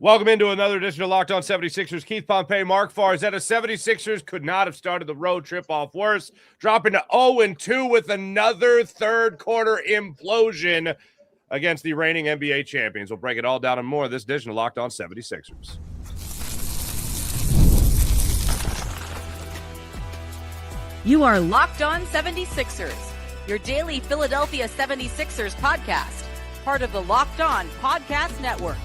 Welcome into another edition of Locked On 76ers. Keith Pompey, Marc Farzetta. 76ers could not have started the road trip off worse, dropping to 0-2 with another third quarter implosion against the reigning NBA champions. We'll break it all down and more in this edition of Locked On 76ers. You are Locked On 76ers, your daily Philadelphia 76ers podcast, part of the Locked On Podcast Network.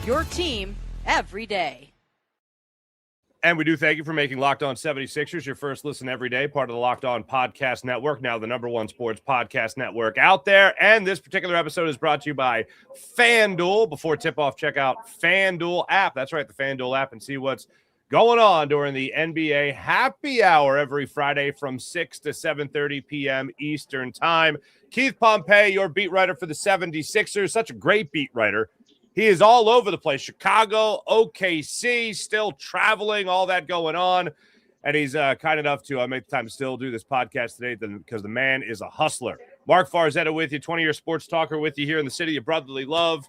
Your team every day. And we do thank you for making Locked On 76ers your first listen every day, part of the Locked On Podcast Network, now the #1 sports podcast network out there. And this particular episode is brought to you by FanDuel. Before tip-off, check out FanDuel App. That's right, the FanDuel App, and see what's going on during the NBA happy hour every Friday from 6 to 7:30 p.m. Eastern Time. Keith Pompey, your beat writer for the 76ers, such a great beat writer. He is all over the place. Chicago, OKC, still traveling, all that going on. And he's kind enough to make the time to still do this podcast today because the man is a hustler. Marc Farzetta with you, 20-year sports talker with you here in the city of brotherly love.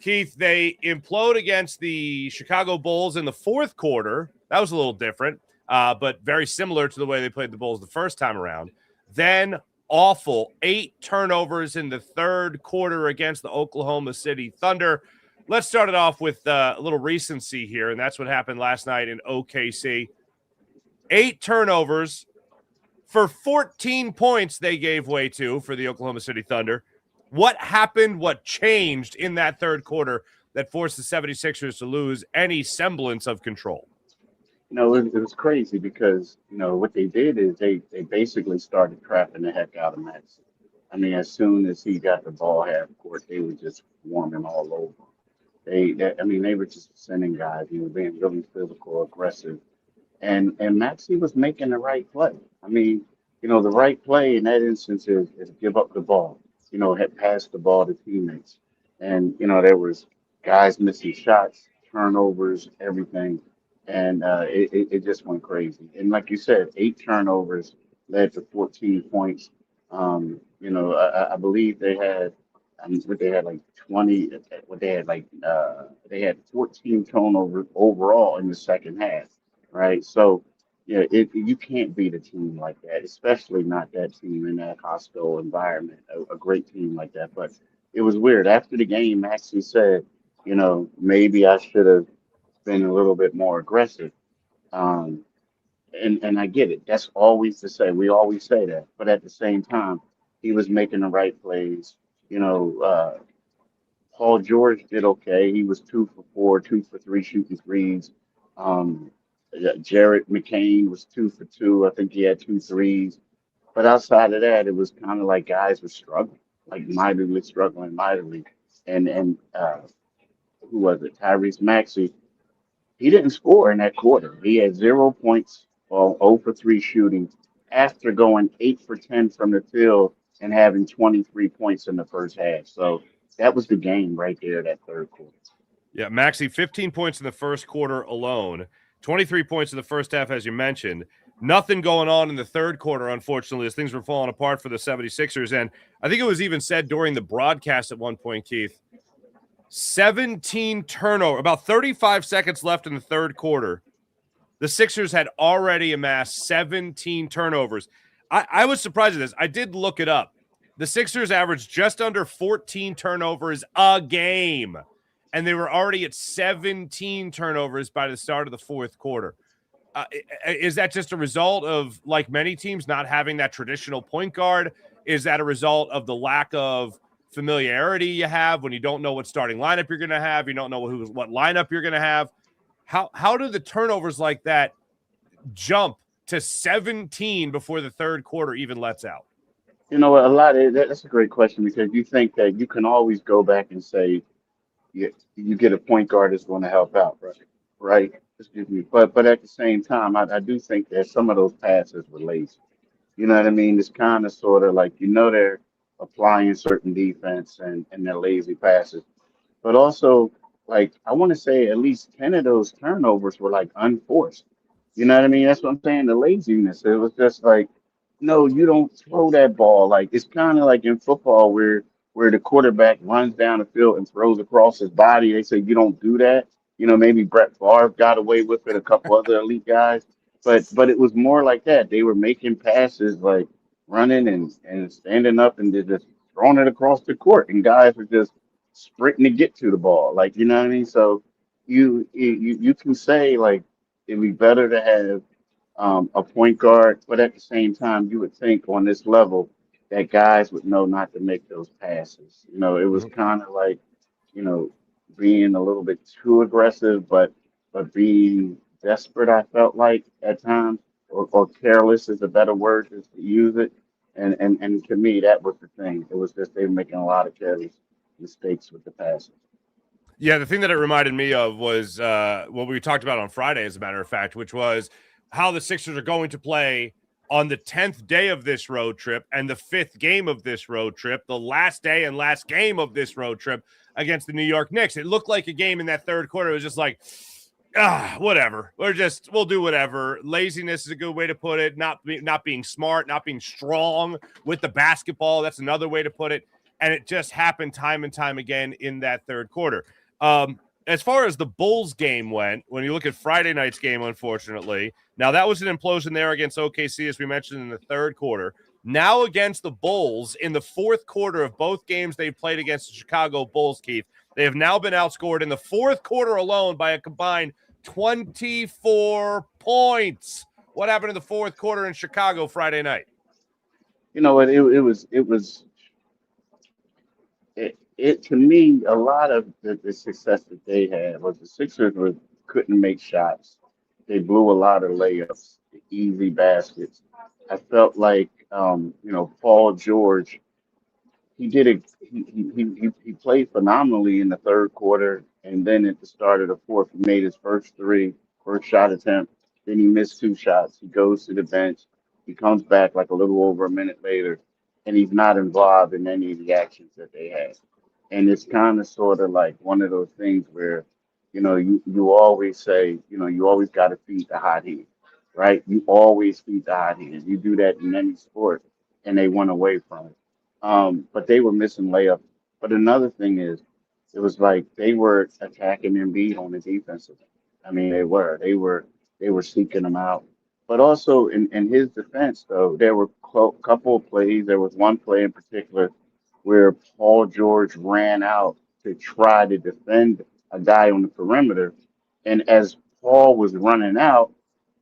Keith, they implode against the Chicago Bulls in the fourth quarter. That was a little different, but very similar to the way they played the Bulls the first time around. Then awful 8 turnovers in the third quarter against the Oklahoma City Thunder. Let's start it off with a little recency here, and that's what happened last night in OKC. 8 turnovers for 14 points they gave way to for the Oklahoma City Thunder. What happened, what changed in that third quarter that forced the 76ers to lose any semblance of control? It was crazy because, what they did is they basically started trapping the heck out of Max. I mean, as soon as he got the ball half court, they were just swarming all over. They were just sending guys, being really physical, aggressive. And Maxey was making the right play. I mean, the right play in that instance is give up the ball, had passed the ball to teammates. And, there was guys missing shots, turnovers, everything. And it just went crazy. And like you said, 8 turnovers led to 14 points. I believe they had, they had 14 turnovers overall in the second half, right? So, you can't beat a team like that, especially not that team in that hostile environment, a great team like that. But it was weird. After the game, Maxey said, maybe I should have been a little bit more aggressive. And I get it. That's always to say. We always say that. But at the same time, he was making the right plays. Paul George did okay. He was 2 for 4, 2 for 3 shooting threes. Jared McCain was 2 for 2. I think he had 2 threes. But outside of that, it was kind of like guys were struggling, like struggling mightily. And who was it? Tyrese Maxey. He didn't score in that quarter. He had 0 points, 0 for 3 shooting after going 8 for 10 from the field and having 23 points in the first half. So that was the game right there, that third quarter. Yeah, Maxey, 15 points in the first quarter alone, 23 points in the first half, as you mentioned. Nothing going on in the third quarter, unfortunately, as things were falling apart for the 76ers. And I think it was even said during the broadcast at one point, Keith, 17 turnover, about 35 seconds left in the third quarter. The Sixers had already amassed 17 turnovers. I was surprised at this. I did look it up. The Sixers averaged just under 14 turnovers a game, and they were already at 17 turnovers by the start of the fourth quarter. Is that just a result of, like many teams, not having that traditional point guard? Is that a result of the lack of familiarity you have when you don't know what starting lineup you're going to have? You don't know what lineup you're going to have. How do the turnovers like that jump to 17 before the third quarter even lets out? That's a great question, because you think that you can always go back and say you get a point guard that's going to help out, right? Excuse me. But at the same time, I do think that some of those passes were lazy. You know what I mean? It's kind of sort of like, they're applying certain defense and their lazy passes. But also, like, I want to say at least 10 of those turnovers were like unforced. You know what I mean? That's what I'm saying. The laziness. It was just like, no, you don't throw that ball. Like, it's kind of like in football where the quarterback runs down the field and throws across his body. They say you don't do that. Maybe Brett Favre got away with it, a couple other elite guys, but it was more like that. They were making passes like running and standing up and they're just throwing it across the court, and guys were just sprinting to get to the ball. Like, you know what I mean? So you can say like it'd be better to have a point guard, but at the same time, you would think on this level that guys would know not to make those passes. It was Mhm. kind of like, you know, being a little bit too aggressive, but being desperate. I felt like at times, or careless is a better word just to use it. And to me, that was the thing. It was just they were making a lot of careless mistakes with the passes. Yeah, the thing that it reminded me of was what we talked about on Friday, as a matter of fact, which was how the Sixers are going to play on the 10th day of this road trip and the 5th game of this road trip, the last day and last game of this road trip against the New York Knicks. It looked like a game in that third quarter. It was just like, whatever. We'll do whatever. Laziness is a good way to put it. Not being smart, not being strong with the basketball. That's another way to put it. And it just happened time and time again in that third quarter. As far as the Bulls game went, when you look at Friday night's game, unfortunately, now that was an implosion there against OKC, as we mentioned in the third quarter. Now against the Bulls in the fourth quarter of both games they've played against the Chicago Bulls, Keith, they have now been outscored in the fourth quarter alone by a combined 24 points. What happened in the fourth quarter in Chicago Friday night? You know what? It to me, a lot of the success that they had was the Sixers couldn't make shots. They blew a lot of layups, easy baskets. I felt like Paul George, he did it. He played phenomenally in the third quarter, and then at the start of the fourth, he made his first shot attempt. Then he missed two shots. He goes to the bench. He comes back like a little over a minute later, and he's not involved in any of the actions that they had. And it's kind of sort of like one of those things where, you always say, you always got to feed the hot hand, right? You always feed the hot hand. You do that in any sport, and they went away from it. But they were missing layups. But another thing is, it was like they were attacking Embiid on the defensive end. I mean, they were seeking him out. But also in his defense, though, there were a couple of plays. There was one play in particular where Paul George ran out to try to defend a guy on the perimeter, and as Paul was running out,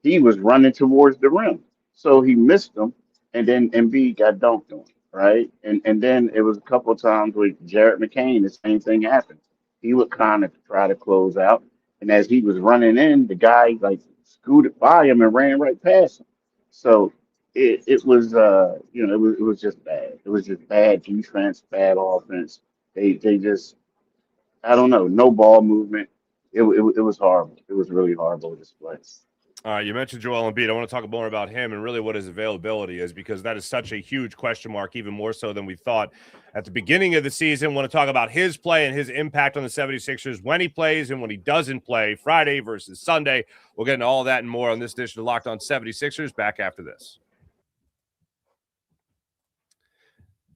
he was running towards the rim, so he missed him, and then Embiid got dunked on, right? And then it was a couple of times with Jarrett McCain, the same thing happened. He would kind of try to close out, and as he was running in, the guy like scooted by him and ran right past him. So it was just bad. It was just bad defense, bad offense. They just I don't know, no ball movement. It was horrible. It was really horrible display. All right, you mentioned Joel Embiid. I want to talk more about him and really what his availability is, because that is such a huge question mark, even more so than we thought at the beginning of the season. I want to talk about his play and his impact on the 76ers when he plays and when he doesn't play, Friday versus Sunday. We'll get into all that and more on this edition of Locked On 76ers. Back after this.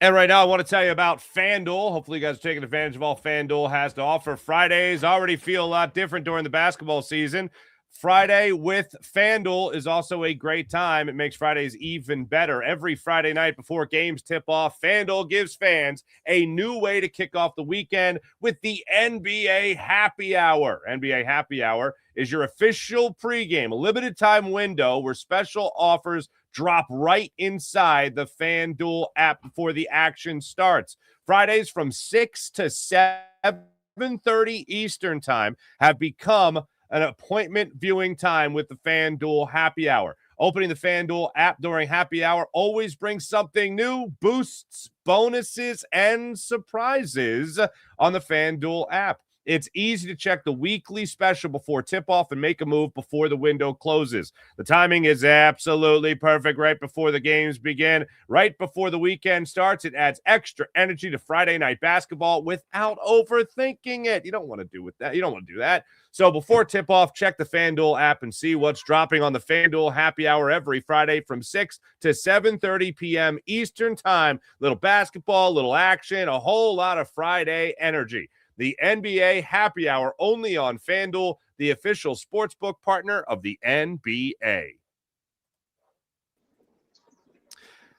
And right now, I want to tell you about FanDuel. Hopefully, you guys are taking advantage of all FanDuel has to offer. Fridays already feel a lot different during the basketball season. Friday with FanDuel is also a great time. It makes Fridays even better. Every Friday night before games tip off, FanDuel gives fans a new way to kick off the weekend with the NBA Happy Hour. NBA Happy Hour is your official pregame, a limited time window where special offers drop right inside the FanDuel app before the action starts. Fridays from 6 to 7:30 Eastern time have become an appointment viewing time with the FanDuel Happy Hour. Opening the FanDuel app during Happy Hour always brings something new, boosts, bonuses, and surprises on the FanDuel app. It's easy to check the weekly special before tip-off and make a move before the window closes. The timing is absolutely perfect right before the games begin. Right before the weekend starts, it adds extra energy to Friday night basketball without overthinking it. You don't want to do that. So before tip-off, check the FanDuel app and see what's dropping on the FanDuel Happy Hour every Friday from 6 to 7:30 p.m. Eastern time. Little basketball, little action, a whole lot of Friday energy. the NBA Happy Hour, only on FanDuel, the official sportsbook partner of the NBA.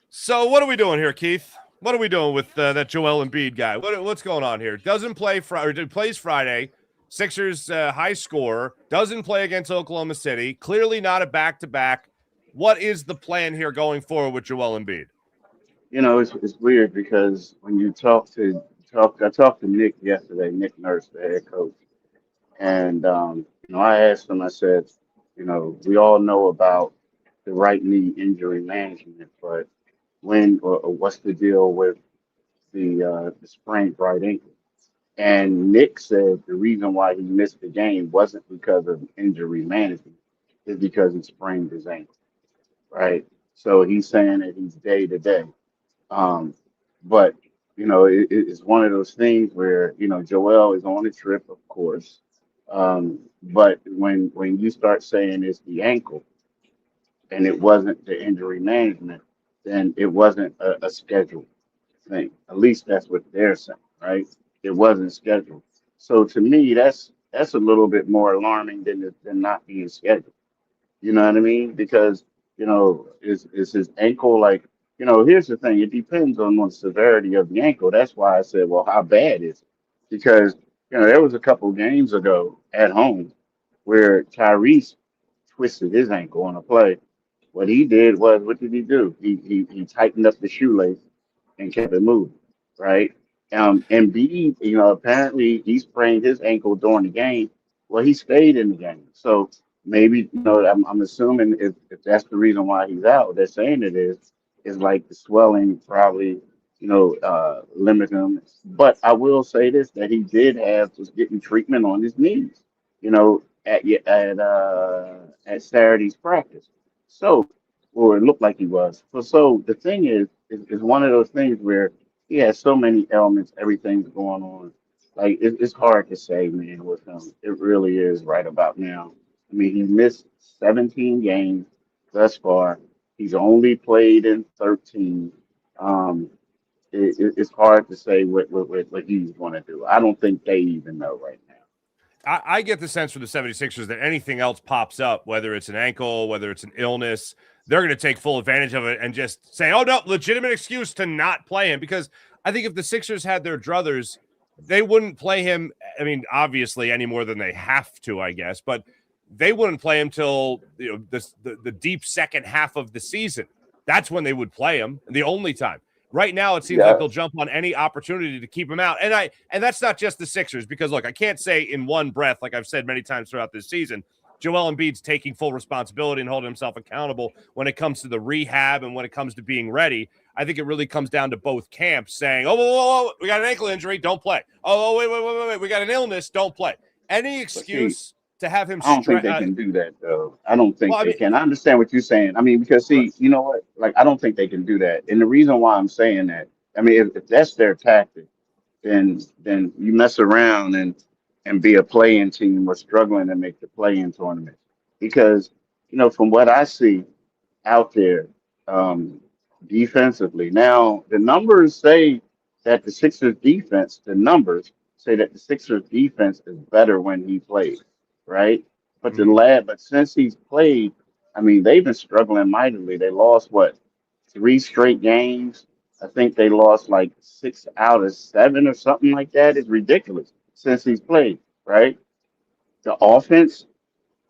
So what are we doing here, Keith? What are we doing with that Joel Embiid guy? What's going on here? Doesn't play Friday, plays Friday. Sixers high scorer, doesn't play against Oklahoma City. Clearly not a back-to-back. What is the plan here going forward with Joel Embiid? You know, it's weird because when you I talked to Nick yesterday, Nick Nurse, the head coach, and you know, I asked him. I said, you know, we all know about the right knee injury management, but or what's the deal with the sprained right ankle? And Nick said the reason why he missed the game wasn't because of injury management, it's because he sprained his ankle, right? So he's saying that he's day to day. Um, but you know, it's one of those things where you know Joel is on a trip, of course. But when you start saying it's the ankle and it wasn't the injury management, then it wasn't a scheduled thing. At least that's what they're saying, right? It wasn't scheduled. So to me, that's a little bit more alarming than not being scheduled. You know what I mean? Because, you know, is his ankle like, you know, here's the thing, it depends on the severity of the ankle. That's why I said, well, how bad is it? Because, you know, there was a couple games ago at home where Tyrese twisted his ankle on a play. What he did was, what did he do? He tightened up the shoelace and kept it moving, right? And B, you know, apparently he sprained his ankle during the game. Well, he stayed in the game. So maybe, you know, I'm assuming if that's the reason why he's out, they're saying it is like the swelling probably, you know, limit him. But I will say this, that he did have was getting treatment on his knees, you know, at Saturday's practice. So, or it looked like he was. So the thing is one of those things where he has so many elements, everything's going on. Like it's hard to say, man, with him. It really is right about now. I mean, he missed 17 games thus far. He's only played in 13. Um, it's hard to say what he's going to do. I don't think they even know right now. I get the sense from the 76ers that anything else pops up, whether it's an ankle, whether it's an illness, they're going to take full advantage of it and just say, oh, no, legitimate excuse to not play him. Because I think if the Sixers had their druthers, they wouldn't play him. I mean, obviously, any more than they have to, I guess, but they wouldn't play him till the deep second half of the season. That's when they would play him, the only time. Right now, it seems like they'll jump on any opportunity to keep him out. And that's not just the Sixers, because, look, I can't say in one breath, like I've said many times throughout this season, Joel Embiid's taking full responsibility and holding himself accountable when it comes to the rehab and when it comes to being ready. I think it really comes down to both camps saying, oh, whoa, we got an ankle injury, don't play. Oh, wait, we got an illness, don't play. Any excuse to have him. I don't think they can do that, though. I don't think they can. I understand what you're saying. I mean, because see, you know what? Like, I don't think they can do that. And the reason why I'm saying that, I mean, if that's their tactic, then you mess around and be a play-in team or struggling to make the play-in tournament. Because, you know, from what I see out there, defensively, now the numbers say that the Sixers defense, the numbers say that the Sixers defense is better when he plays, right? But but since he's played, I mean, they've been struggling mightily. They lost what, 3 straight games? I think they lost like 6 out of 7 or something like that. It's ridiculous since he's played, right? The offense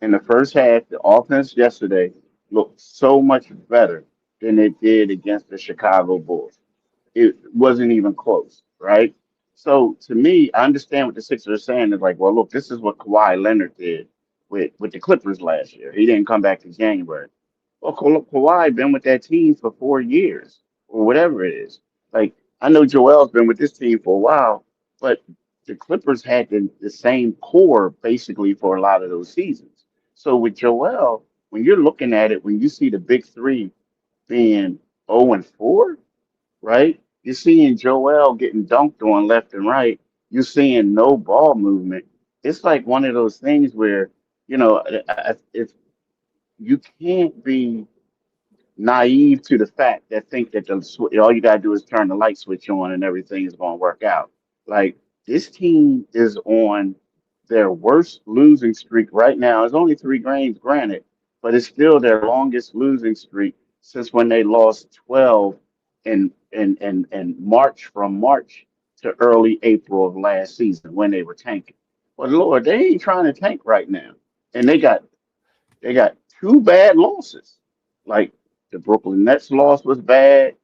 in the first half, the offense yesterday looked so much better than it did against the Chicago Bulls. It wasn't even close, right? So to me, I understand what the Sixers are saying. It's like, well, look, this is what Kawhi Leonard did with the Clippers last year. He didn't come back to January. Well, Kawhi been with that team for 4 years or whatever it is. Like, I know Joel's been with this team for a while, but the Clippers had the same core basically for a lot of those seasons. So with Joel, when you're looking at it, when you see the big three being 0-4, right? You're seeing Joel getting dunked on left and right. You're seeing no ball movement. It's like one of those things where, you know, if you can't be naive to the fact that think that all you gotta do is turn the light switch on and everything is going to work out. Like This team is on their worst losing streak right now. It's only 3 games, granted, but it's still their longest losing streak since when they lost 12 in March, from March to early April of last season when they were tanking. But Lord, they ain't trying to tank right now. And they got 2 bad losses. Like the Brooklyn Nets loss was bad.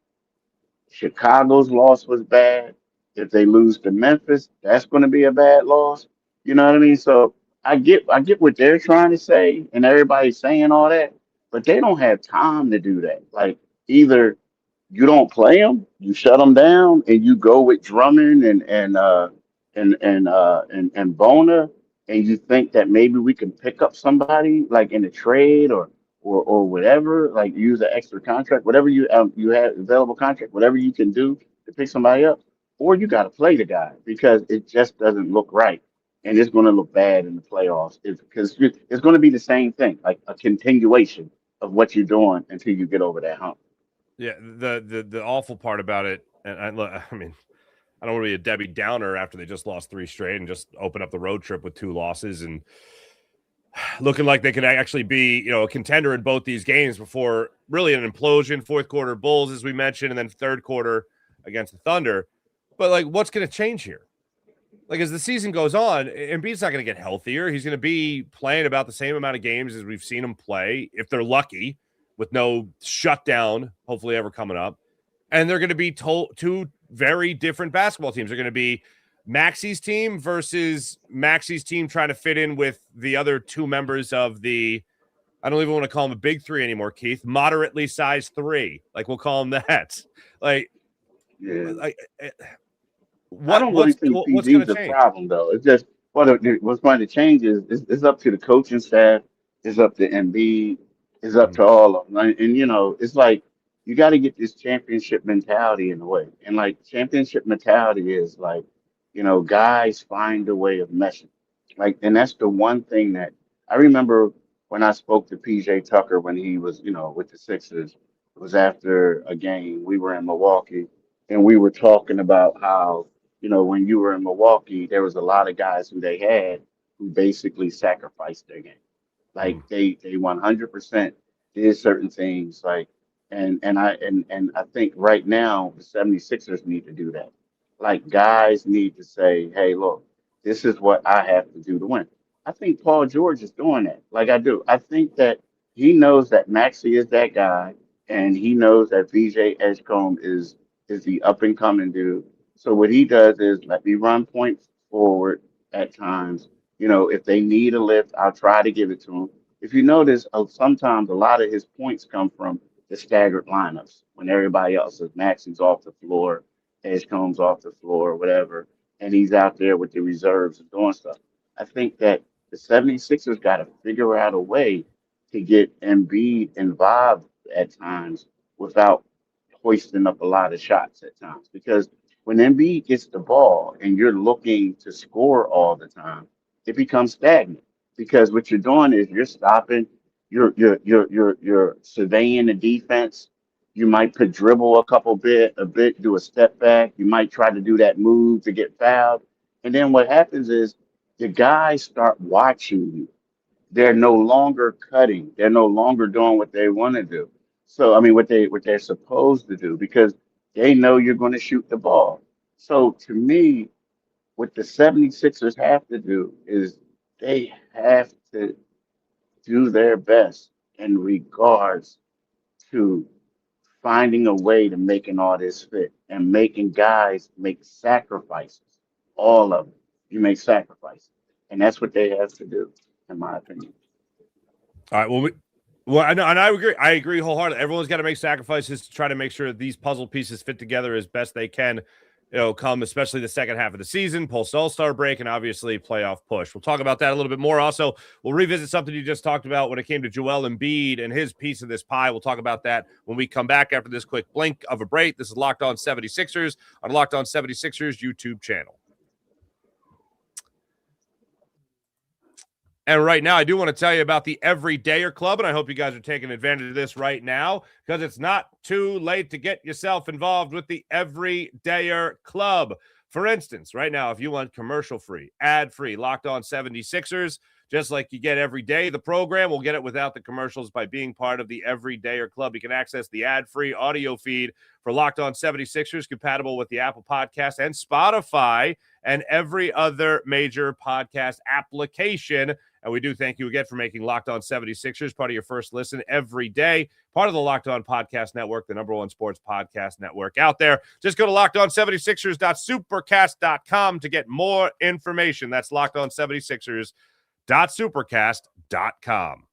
Chicago's loss was bad. If they lose to Memphis, that's going to be a bad loss. You know what I mean? So I get what they're trying to say, and everybody's saying all that, but they don't have time to do that. Like either you don't play them, you shut them down, and you go with Drummond and Bona, and you think that maybe we can pick up somebody like in a trade or whatever, like use an extra contract, whatever you have available contract, whatever you can do to pick somebody up, or you got to play the guy because it just doesn't look right, and it's going to look bad in the playoffs because it's going to be the same thing, like a continuation of what you're doing until you get over that hump. Yeah, the awful part about it, and I mean, I don't want to be a Debbie Downer after they just lost 3 straight and just open up the road trip with 2 losses and looking like they could actually be, a contender in both these games before really an implosion. Fourth quarter Bulls, as we mentioned, and then third quarter against the Thunder. But like, what's going to change here? Like, as the season goes on, Embiid's not going to get healthier. He's going to be playing about the same amount of games as we've seen him play, if they're lucky, with no shutdown, hopefully ever coming up. And they're going to be 2 very different basketball teams. They're going to be Maxi's team versus Maxi's team trying to fit in with the other 2 members of the, I don't even want to call them a big 3 anymore, Keith, moderately sized 3. Like, we'll call them that. Like, Yeah. like I don't really think what's going PG's to a change? problem though. It's just what's going to change is it's up to the coaching staff, it's up to Embiid, it's up to all of them. And it's like you got to get this championship mentality in the way. And like championship mentality is like, guys find a way of meshing. Like, and that's the one thing that I remember when I spoke to PJ Tucker when he was, with the Sixers. It was after a game. We were in Milwaukee and we were talking about how when you were in Milwaukee, there was a lot of guys who they had who basically sacrificed their game. Like they 100% did certain things. Like and I think right now the 76ers need to do that. Like guys need to say, hey, look, this is what I have to do to win. I think Paul George is doing that. Like I do. I think that he knows that Maxey is that guy, and he knows that VJ Edgecombe is the up and coming dude. So what he does is let me run points forward at times. If they need a lift, I'll try to give it to him. If you notice, sometimes a lot of his points come from the staggered lineups when everybody else is Maxey's off the floor, Edgecombe's off the floor, whatever, and he's out there with the reserves and doing stuff. I think that the 76ers got to figure out a way to get Embiid involved at times without hoisting up a lot of shots at times. Because when Embiid gets the ball and you're looking to score all the time, it becomes stagnant. Because what you're doing is you're stopping, you're surveying the defense. You might put dribble a bit, do a step back. You might try to do that move to get fouled. And then what happens is the guys start watching you. They're no longer cutting. They're no longer doing what they want to do. So I mean what they're supposed to do because they know you're going to shoot the ball. So to me, what the 76ers have to do is they have to do their best in regards to finding a way to making all this fit and making guys make sacrifices. All of them. You make sacrifices. And that's what they have to do, in my opinion. All right. Well, I know, and I agree. I agree wholeheartedly. Everyone's got to make sacrifices to try to make sure these puzzle pieces fit together as best they can. Come especially the second half of the season, post All-Star break, and obviously playoff push. We'll talk about that a little bit more. Also, we'll revisit something you just talked about when it came to Joel Embiid and his piece of this pie. We'll talk about that when we come back after this quick blink of a break. This is Locked On 76ers on Locked On 76ers YouTube channel. And right now, I do want to tell you about the Everydayer Club, and I hope you guys are taking advantage of this right now because it's not too late to get yourself involved with the Everydayer Club. For instance, right now, if you want commercial-free, ad-free, Locked On 76ers, just like you get every day, the program will get it without the commercials by being part of the Everydayer Club. You can access the ad-free audio feed for Locked On 76ers, compatible with the Apple Podcast and Spotify and every other major podcast application. And we do thank you again for making Locked On 76ers part of your first listen every day, part of the Locked On Podcast Network, the number one sports podcast network out there. Just go to LockedOn76ers.supercast.com to get more information. That's LockedOn76ers.supercast.com.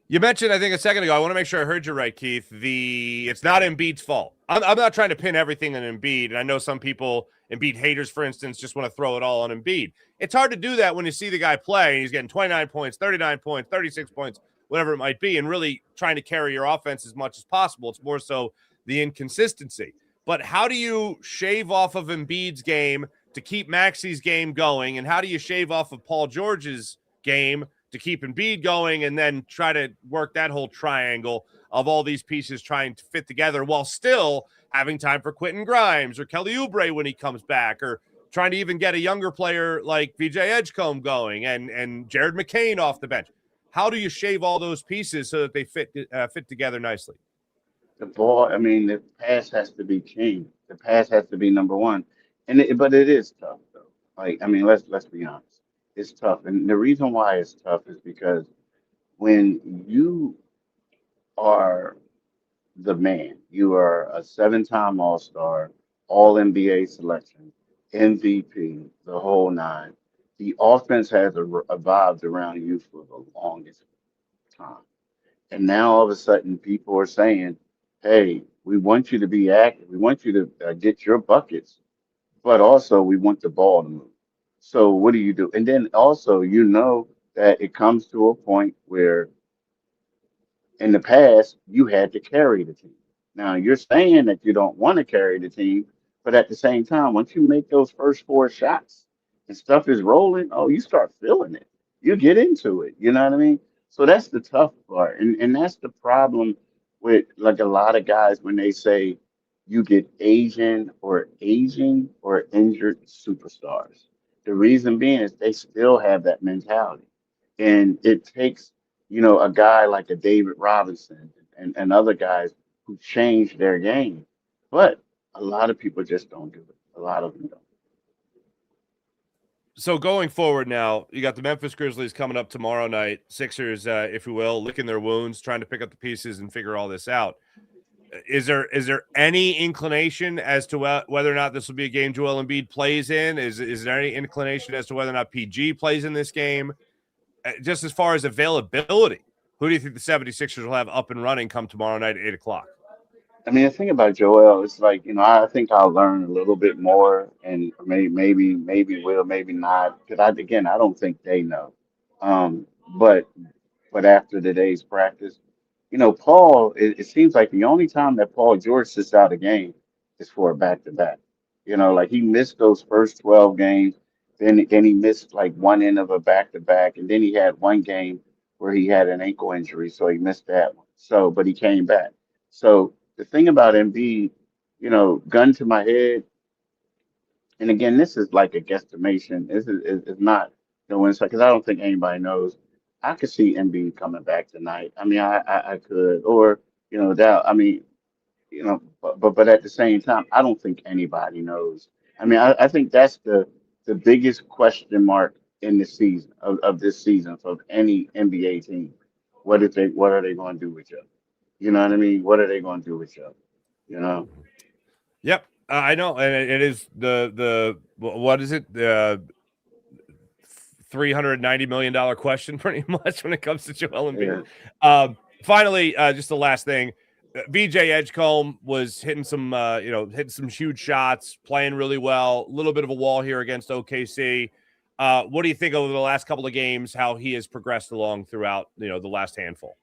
You mentioned, I think a second ago, I want to make sure I heard you right, Keith, it's not Embiid's fault. I'm not trying to pin everything on Embiid, and I know some people, Embiid haters, for instance, just want to throw it all on Embiid. It's hard to do that when you see the guy play, and he's getting 29 points, 39 points, 36 points, whatever it might be, and really trying to carry your offense as much as possible. It's more so the inconsistency. But how do you shave off of Embiid's game to keep Maxi's game going, and how do you shave off of Paul George's game to keep Embiid going, and then try to work that whole triangle of all these pieces trying to fit together while still having time for Quentin Grimes or Kelly Oubre when he comes back, or trying to even get a younger player like VJ Edgecombe going and Jared McCain off the bench? How do you shave all those pieces so that they fit together nicely? The ball, I mean, the pass has to be king. The pass has to be number one. But it is tough though. Like, I mean, let's be honest. It's tough. And the reason why it's tough is because when you are the man, you are a 7-time All-Star, All NBA selection, MVP, the whole nine. The offense has evolved around you for the longest time. And now all of a sudden people are saying, hey, we want you to be active. We want you to get your buckets, but also we want the ball to move. So what do? And then also, that it comes to a point where in the past, you had to carry the team. Now, you're saying that you don't want to carry the team, but at the same time, once you make those first 4 shots and stuff is rolling, oh, you start feeling it. You get into it. You know what I mean? So that's the tough part. And that's the problem with like a lot of guys when they say you get aging or injured superstars. The reason being is they still have that mentality. And it takes, a guy like a David Robinson and other guys who change their game. But a lot of people just don't do it. A lot of them don't. So going forward now, you got the Memphis Grizzlies coming up tomorrow night. Sixers, if you will, licking their wounds, trying to pick up the pieces and figure all this out. Is there any inclination as to whether or not this will be a game Joel Embiid plays in? Is there any inclination as to whether or not PG plays in this game? Just as far as availability, who do you think the 76ers will have up and running come tomorrow night at 8 o'clock? I mean, the thing about Joel, it's like, I think I'll learn a little bit more and maybe will, maybe not. Because I don't think they know. But after today's practice, Paul, it seems like the only time that Paul George sits out a game is for a back-to-back. Like he missed those first 12 games. Then he missed like one end of a back-to-back. And then he had one game where he had an ankle injury, so he missed that one. But he came back. So the thing about Embiid, gun to my head, and again, this is like a guesstimation. This is not no insight because I don't think anybody knows. I could see Embiid coming back tonight. I mean, I could, or that. I mean, but at the same time, I don't think anybody knows. I mean, I think that's the biggest question mark in the season of this season for any NBA team. What are they going to do with you? You know what I mean? What are they going to do with you? Yep, I know, and it is the what is it? The $390 million question, pretty much, when it comes to Joel Embiid. Yeah. Finally, just the last thing. VJ Edgecombe was hitting some huge shots, playing really well. A little bit of a wall here against OKC. What do you think over the last couple of games? How he has progressed along throughout the last handful?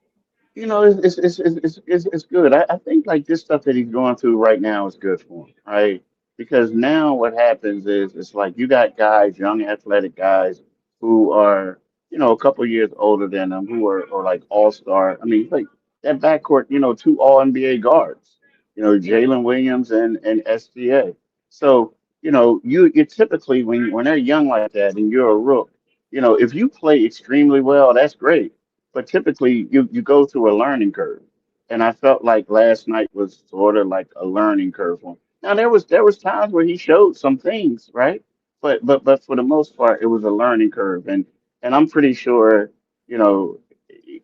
It's good. I think like this stuff that he's going through right now is good for him, right? Because now what happens is it's like you got guys, young athletic guys who are a couple years older than them, who are like all-star. I mean, like that backcourt, 2 all NBA guards. Jalen Williams and SGA. So, you typically when they're young like that and you're a rook, if you play extremely well, that's great. But typically you go through a learning curve. And I felt like last night was sort of like a learning curve for him. Now there was times where he showed some things, right? But for the most part, it was a learning curve. And I'm pretty sure, you know,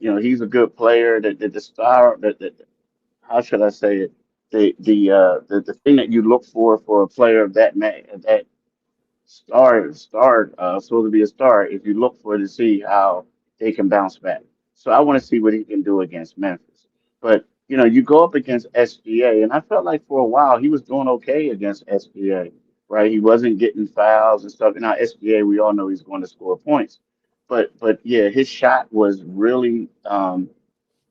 he's a good player. That the star that how should I say it? The thing that you look for a player of that supposed to be a star, if you look for it to see how they can bounce back. So I want to see what he can do against Memphis. But you go up against SGA, and I felt like for a while he was doing okay against SGA, right? He wasn't getting fouls and stuff. Now SGA, we all know he's going to score points, but yeah, his shot was really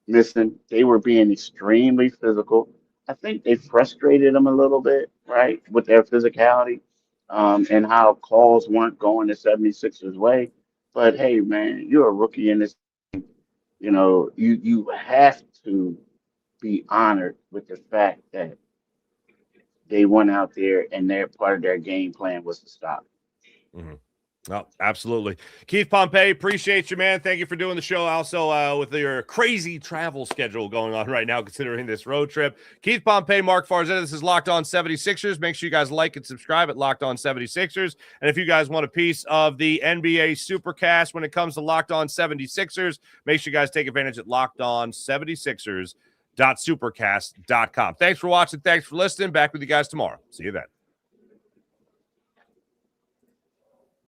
missing. They were being extremely physical. I think they frustrated him a little bit, right, with their physicality, and how calls weren't going the 76ers way. But hey, man, you're a rookie in this. You have to be honored with the fact that they went out there and their part of their game plan was to stop. Mm-hmm. Oh, absolutely. Keith Pompey, appreciate you, man. Thank you for doing the show. Also, with your crazy travel schedule going on right now, considering this road trip. Keith Pompey, Marc Farzetta, this is Locked On 76ers. Make sure you guys like and subscribe at Locked On 76ers. And if you guys want a piece of the NBA Supercast when it comes to Locked On 76ers, make sure you guys take advantage at LockedOn76ers.supercast.com. Thanks for watching. Thanks for listening. Back with you guys tomorrow. See you then.